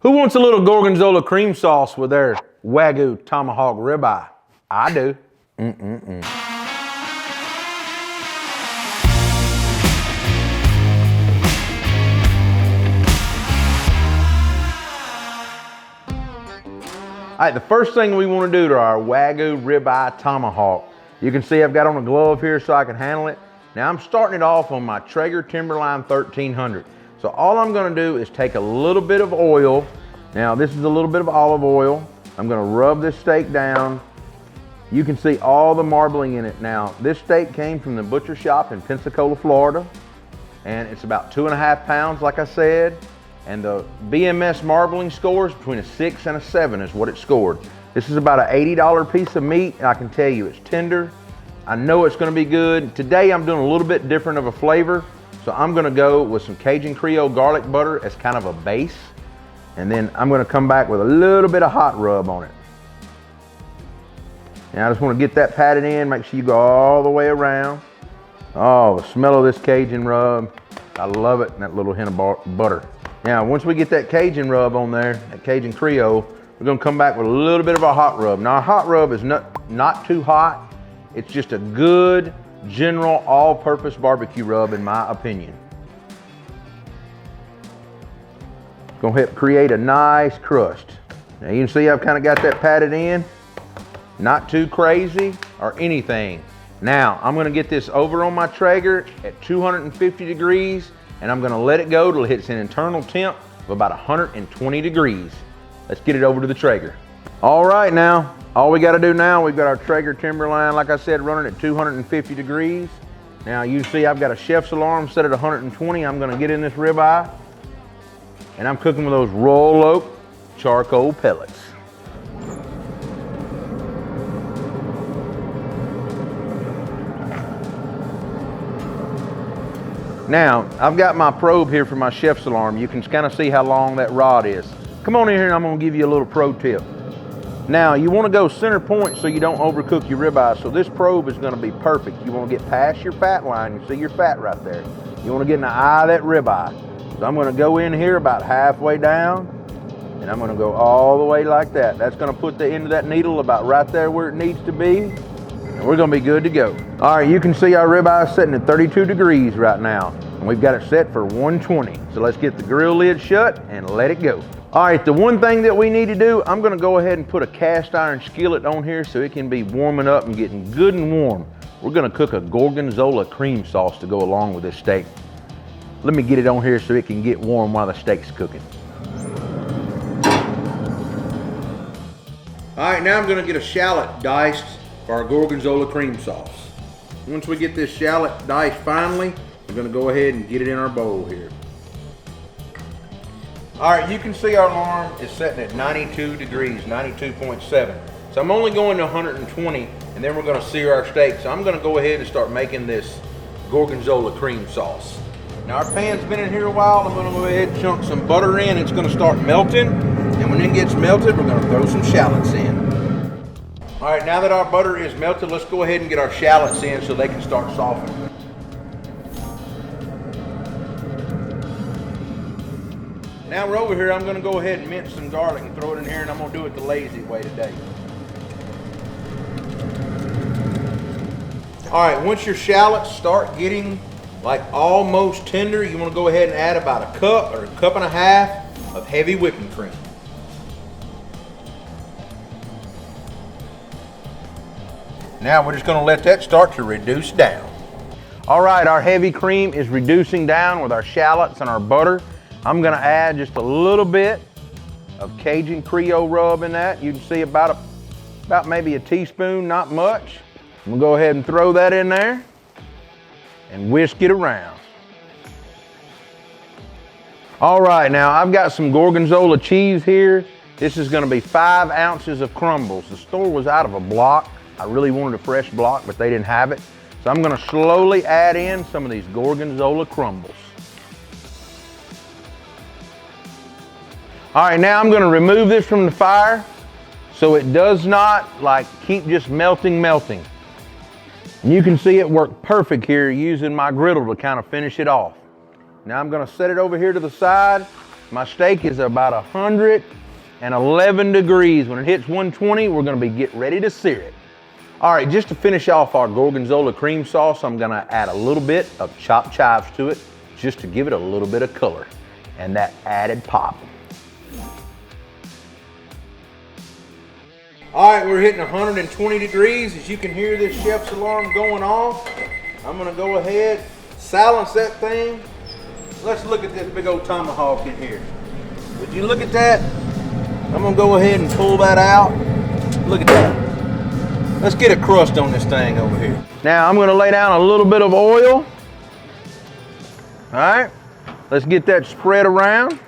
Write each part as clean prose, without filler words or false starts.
Who wants a little Gorgonzola cream sauce with their Wagyu Tomahawk Ribeye? I do. All right, the first thing we want to do to our Wagyu Ribeye Tomahawk, you can see I've got on a glove here so I can handle it. Now I'm starting it off on my Traeger Timberline 1300. So all I'm going to do is take a little bit of oil. Now this is a little bit of olive oil. I'm going to rub this steak down. You can see all the marbling in it. Now this steak came from the butcher shop in Pensacola, Florida, and it's about 2.5 pounds, like I said. And the BMS marbling score is between a 6 and a 7 is what it scored. This is about an $80 piece of meat, and I can tell you it's tender. I know it's going to be good. Today I'm doing a little bit different of a flavor. So I'm gonna go with some Cajun Creole garlic butter as kind of a base. And then I'm gonna come back with a little bit of hot rub on it. Now I just wanna get that patted in, make sure you go all the way around. Oh, the smell of this Cajun rub. I love it, and that little hint of butter. Now, once we get that Cajun rub on there, that Cajun Creole, we're gonna come back with a little bit of a hot rub. Now, our hot rub is not too hot. It's just a good, general all-purpose barbecue rub in my opinion. Gonna help create a nice crust. Now you can see I've kind of got that patted in. Not too crazy or anything. Now I'm gonna get this over on my Traeger at 250 degrees and I'm gonna let it go till it hits an internal temp of about 120 degrees. Let's get it over to the Traeger. All right, now, all we gotta do now, we've got our Traeger Timberline, like I said, running at 250 degrees. Now you see I've got a chef's alarm set at 120. I'm gonna get in this ribeye, and I'm cooking with those roll oak charcoal pellets. Now, I've got my probe here for my chef's alarm. You can kind of see how long that rod is. Come on in here and I'm gonna give you a little pro tip. Now, you want to go center point so you don't overcook your ribeye. So this probe is going to be perfect. You want to get past your fat line. You see your fat right there. You want to get in the eye of that ribeye. So I'm going to go in here about halfway down, and I'm going to go all the way like that. That's going to put the end of that needle about right there where it needs to be, and we're going to be good to go. All right, you can see our ribeye is sitting at 32 degrees right now, and we've got it set for 120. So let's get the grill lid shut and let it go. All right, the one thing that we need to do, I'm gonna go ahead and put a cast iron skillet on here so it can be warming up and getting good and warm. We're gonna cook a Gorgonzola cream sauce to go along with this steak. Let me get it on here so it can get warm while the steak's cooking. All right, now I'm gonna get a shallot diced for our Gorgonzola cream sauce. Once we get this shallot diced finally, we're gonna go ahead and get it in our bowl here. All right, you can see our alarm is setting at 92 degrees, 92.7. So I'm only going to 120, and then we're gonna sear our steak. So I'm gonna go ahead and start making this Gorgonzola cream sauce. Now our pan's been in here a while. I'm gonna go ahead and chunk some butter in. It's gonna start melting, and when it gets melted, we're gonna throw some shallots in. All right, now that our butter is melted, let's go ahead and get our shallots in so they can start softening. Now we're over here, I'm gonna go ahead and mince some garlic and throw it in here, and I'm gonna do it the lazy way today. All right, once your shallots start getting like almost tender, you wanna go ahead and add about a cup or a cup and a half of heavy whipping cream. Now we're just gonna let that start to reduce down. All right, our heavy cream is reducing down with our shallots and our butter. I'm gonna add just a little bit of Cajun Creole rub in that. You can see about maybe a teaspoon, not much. I'm gonna go ahead and throw that in there and whisk it around. All right, now I've got some Gorgonzola cheese here. This is gonna be 5 ounces of crumbles. The store was out of a block. I really wanted a fresh block, but they didn't have it. So I'm gonna slowly add in some of these Gorgonzola crumbles. All right, now I'm gonna remove this from the fire so it does not like keep just melting. And you can see it worked perfect here using my griddle to kind of finish it off. Now I'm gonna set it over here to the side. My steak is about 111 degrees. When it hits 120, we're gonna be getting ready to sear it. All right, just to finish off our Gorgonzola cream sauce, I'm gonna add a little bit of chopped chives to it, just to give it a little bit of color and that added pop. All right, we're hitting 120 degrees. As you can hear this chef's alarm going off, I'm gonna go ahead, silence that thing. Let's look at this big old tomahawk in here. Would you look at that? I'm gonna go ahead and pull that out. Look at that. Let's get a crust on this thing over here. Now I'm gonna lay down a little bit of oil. All right, let's get that spread around.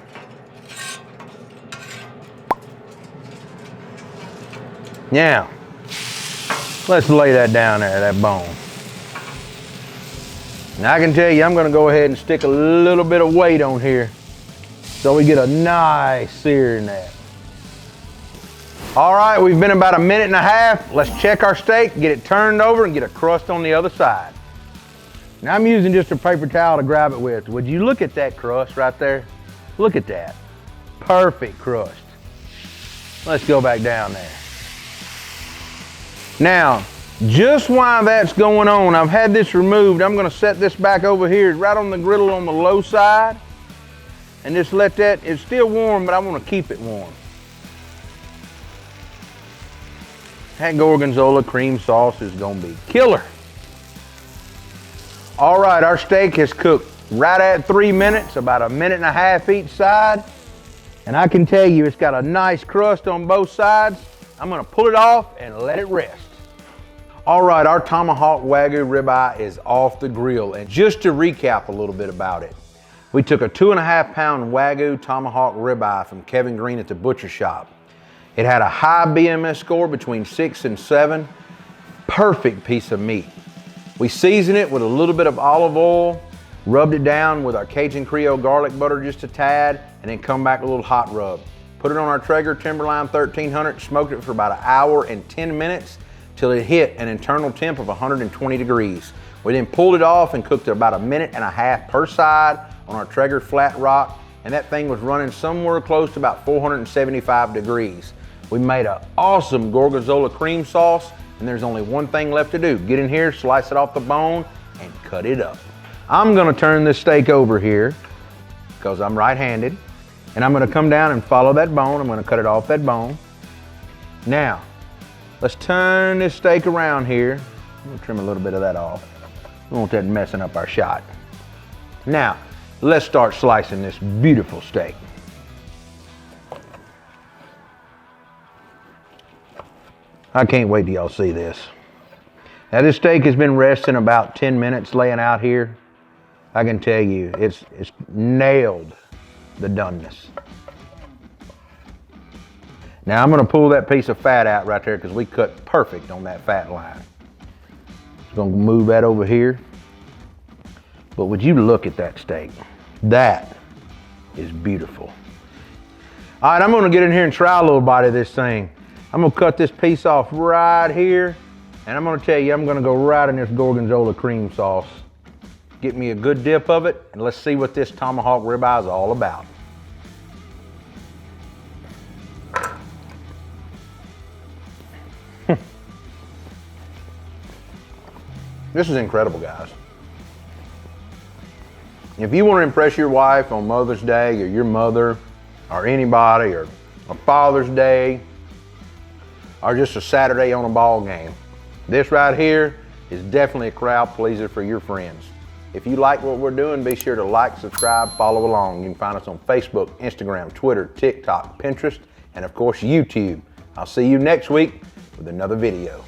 Now, let's lay that down there, that bone. Now I can tell you, I'm gonna go ahead and stick a little bit of weight on here so we get a nice sear in that. All right, we've been about 1.5 minutes. Let's check our steak, get it turned over and get a crust on the other side. Now I'm using just a paper towel to grab it with. Would you look at that crust right there? Look at that, perfect crust. Let's go back down there. Now, just while that's going on, I've had this removed. I'm gonna set this back over here, right on the griddle on the low side, and just let that, it's still warm, but I wanna keep it warm. That Gorgonzola cream sauce is gonna be killer. All right, our steak has cooked right at 3 minutes, about 1.5 minutes each side. And I can tell you, it's got a nice crust on both sides. I'm gonna pull it off and let it rest. All right, our Tomahawk Wagyu Ribeye is off the grill. And just to recap a little bit about it, we took a 2.5 pound Wagyu Tomahawk Ribeye from Kevin Green at the butcher shop. It had a high BMS score between 6 and 7. Perfect piece of meat. We seasoned it with a little bit of olive oil, rubbed it down with our Cajun Creole garlic butter just a tad, and then come back a little hot rub. Put it on our Traeger Timberline 1300, smoked it for about 1 hour and 10 minutes till it hit an internal temp of 120 degrees. We then pulled it off and cooked it about 1.5 minutes per side on our Traeger Flatrock, and that thing was running somewhere close to about 475 degrees. We made an awesome Gorgonzola cream sauce, and there's only one thing left to do. Get in here, slice it off the bone, and cut it up. I'm gonna turn this steak over here, because I'm right-handed, and I'm gonna come down and follow that bone. I'm gonna cut it off that bone. Now, let's turn this steak around here. I'm gonna trim a little bit of that off. We don't want that messing up our shot. Now, let's start slicing this beautiful steak. I can't wait till y'all see this. Now this steak has been resting about 10 minutes laying out here. I can tell you, it's nailed the doneness. Now I'm gonna pull that piece of fat out right there because we cut perfect on that fat line. Just gonna move that over here. But would you look at that steak? That is beautiful. All right, I'm gonna get in here and try a little bite of this thing. I'm gonna cut this piece off right here, and I'm gonna tell you, I'm gonna go right in this Gorgonzola cream sauce. Get me a good dip of it, and let's see what this Tomahawk Ribeye is all about. This is incredible, guys. If you want to impress your wife on Mother's Day, or your mother, or anybody, or a Father's Day, or just a Saturday on a ball game, this right here is definitely a crowd pleaser for your friends. If you like what we're doing, be sure to like, subscribe, follow along. You can find us on Facebook, Instagram, Twitter, TikTok, Pinterest, and of course YouTube. I'll see you next week with another video.